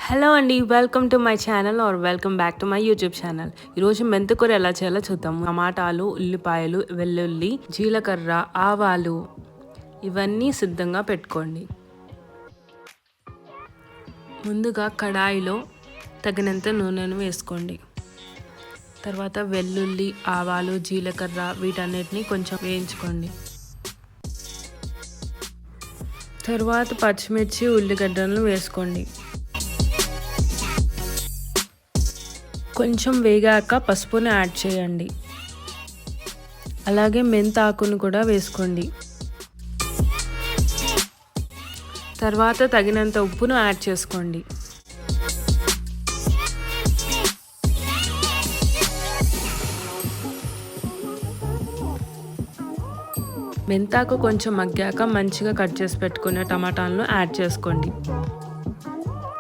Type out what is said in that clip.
Hello అండి, welcome to my channel or welcome back to my YouTube channel. ఈరోజు మెంతికూర ఎలా చేయాలో చూద్దాం. టమాటాలు, ఉల్లిపాయలు, వెల్లుల్లి, జీలకర్ర, ఆవాలు ఇవన్నీ సిద్ధంగా పెట్టుకోండి. ముందుగా కడాయిలో తగినంత నూనెను వేసుకోండి. తర్వాత వెల్లుల్లి, ఆవాలు, జీలకర్ర వీటన్నిటిని కొంచెం వేయించుకోండి. తర్వాత పచ్చిమిర్చి, ఉల్లిగడ్డలను వేసుకోండి. కొంచెం వేగాక పసుపును యాడ్ చేయండి. అలాగే మెంతాకును కూడా వేసుకోండి. తర్వాత తగినంత ఉప్పును యాడ్ చేసుకోండి. మెంతాకు కొంచెం మగ్గాక మంచిగా కట్ చేసి పెట్టుకున్న టమాటాలను యాడ్ చేసుకోండి.